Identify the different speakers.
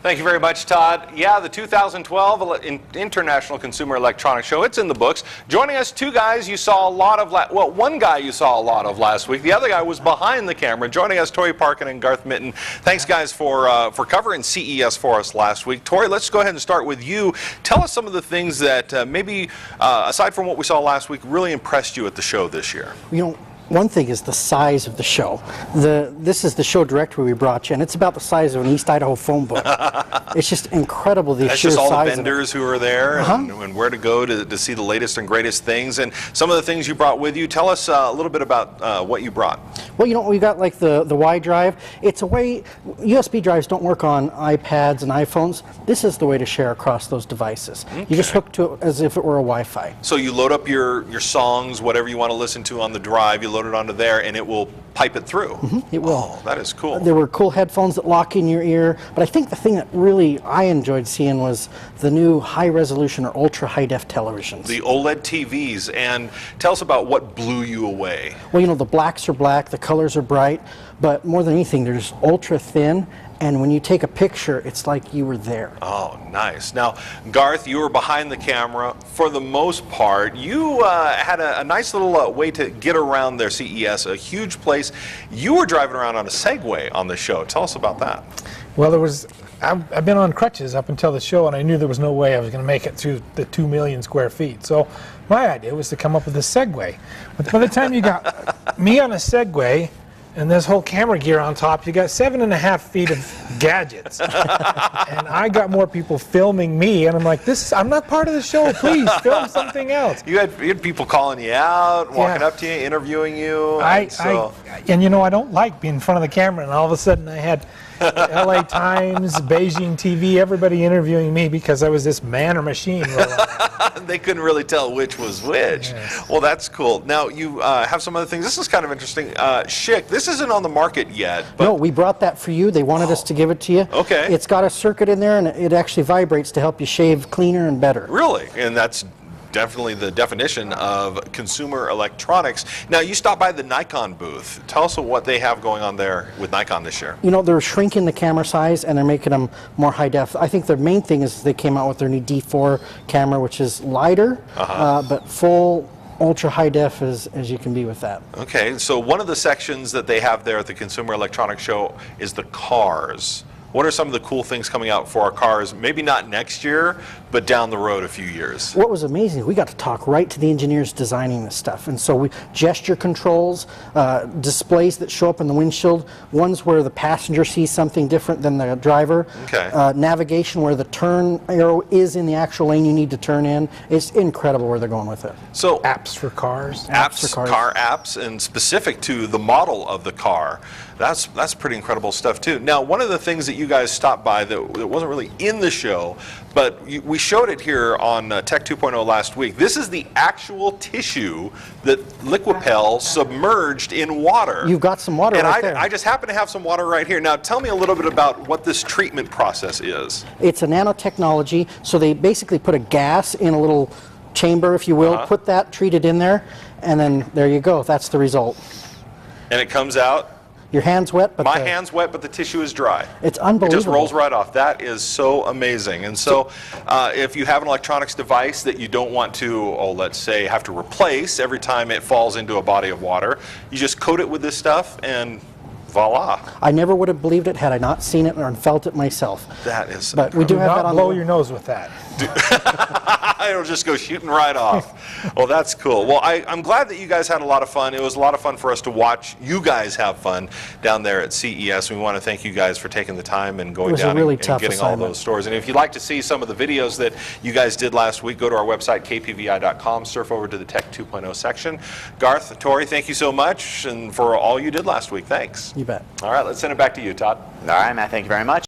Speaker 1: Thank you very much, Todd. Yeah, the 2012 International Consumer Electronics Show, it's in the books. Joining us, two guys you saw a lot of, well, one guy you saw a lot of last week. The other guy was behind the camera. Joining us, Tori, Parkin, and Garth Mitton. Thanks, guys, for covering CES for us last week. Tori, let's go ahead and start with you. Tell us some of the things that maybe, aside from what we saw last week, really impressed you at the show this year.
Speaker 2: You know, one thing is the size of the show. This is the show directory we brought you, and it's about the size of an East Idaho phone book. It's just incredible, the sheer size.
Speaker 1: That's just all the vendors who are there and where to go to see the latest and greatest things. And some of the things you brought with you. Tell us a little bit about what you brought.
Speaker 2: Well, you know, we got like the Y drive. It's a way, USB drives don't work on iPads and iPhones. This is the way to share across those devices. Okay. You just hook to it as if it were a Wi-Fi.
Speaker 1: So you load up your songs, whatever you want to listen to on the drive, you load it onto there, and it will pipe it through.
Speaker 2: It will.
Speaker 1: Oh, that is cool.
Speaker 2: There were cool headphones that lock in your ear, but I think the thing that really I enjoyed seeing was the new high-resolution or ultra-high-def televisions.
Speaker 1: The OLED TVs, and tell us about what blew you away.
Speaker 2: Well, you know, the blacks are black, the colors are bright, but more than anything, they're just ultra-thin, and when you take a picture, it's like you were there.
Speaker 1: Oh, nice. Now, Garth, you were behind the camera. For the most part, you had a nice little way to get around their CES, a huge place. You were driving around on a Segway on the show. Tell us about that.
Speaker 3: Well, I've been on crutches up until the show, and I knew there was no way I was going to make it through the 2 million square feet. So my idea was to come up with a Segway. But by the time you got me on a Segway, and this whole camera gear on top, you got 7.5 feet of gadgets. And I got more people filming me, and I'm like, I'm not part of the show, please, film something else.
Speaker 1: You had people calling you out, walking up to you, interviewing you.
Speaker 3: And you know, I don't like being in front of the camera, and all of a sudden I had LA Times, Beijing TV, everybody interviewing me because I was this man or machine.
Speaker 1: They couldn't really tell which was which. Yes. Well, that's cool. Now, you have some other things. This is kind of interesting. Schick, this isn't on the market yet. But no,
Speaker 2: we brought that for you. They wanted us to give it to you.
Speaker 1: Okay.
Speaker 2: It's got a circuit in there, and it actually vibrates to help you shave cleaner and better.
Speaker 1: Really? And that's definitely the definition of consumer electronics. Now, you stopped by the Nikon booth. Tell us what they have going on there with Nikon this year.
Speaker 2: You know, they're shrinking the camera size and they're making them more high def. I think the main thing is they came out with their new D4 camera, which is lighter, but full ultra high def as you can be with that.
Speaker 1: Okay, so one of the sections that they have there at the Consumer Electronics Show is the cars. What are some of the cool things coming out for our cars? Maybe not next year, but down the road a few years.
Speaker 2: What was amazing, we got to talk right to the engineers designing this stuff. And so gesture controls, displays that show up in the windshield, ones where the passenger sees something different than the driver.
Speaker 1: Okay.
Speaker 2: Navigation where the turn arrow is in the actual lane you need to turn in. It's incredible where they're going with it.
Speaker 1: So
Speaker 3: apps for cars.
Speaker 1: Apps for cars. Car apps, and specific to the model of the car. That's pretty incredible stuff too. Now, one of the things that you guys stopped by that wasn't really in the show, but we showed it here on Tech 2.0 last week. This is the actual tissue that Liquipel submerged in water.
Speaker 2: You've got some water right there.
Speaker 1: And I just happen to have some water right here. Now, tell me a little bit about what this treatment process is.
Speaker 2: It's a nanotechnology, so they basically put a gas in a little chamber, if you will, put that, treat it in there, and then there you go. That's the result.
Speaker 1: And it comes out?
Speaker 2: Your hand's wet, but
Speaker 1: my hand's wet, but the tissue is dry.
Speaker 2: It's unbelievable.
Speaker 1: It just rolls right off. That is so amazing. And so, if you have an electronics device that you don't want to, let's say, have to replace every time it falls into a body of water, you just coat it with this stuff, and voila.
Speaker 2: I never would have believed it had I not seen it or felt it myself.
Speaker 1: That is.
Speaker 2: But we do have that on.
Speaker 3: Blow your nose with that.
Speaker 1: It'll just go shooting right off. Well, that's cool. Well, I'm glad that you guys had a lot of fun. It was a lot of fun for us to watch you guys have fun down there at CES. We want to thank you guys for taking the time and going down and getting all those stores. And if you'd like to see some of the videos that you guys did last week, go to our website, kpvi.com, surf over to the Tech 2.0 section. Garth, Tori, thank you so much, and for all you did last week. Thanks.
Speaker 2: You bet.
Speaker 1: All right, let's send it back to you, Todd.
Speaker 4: All right, Matt, thank you very much.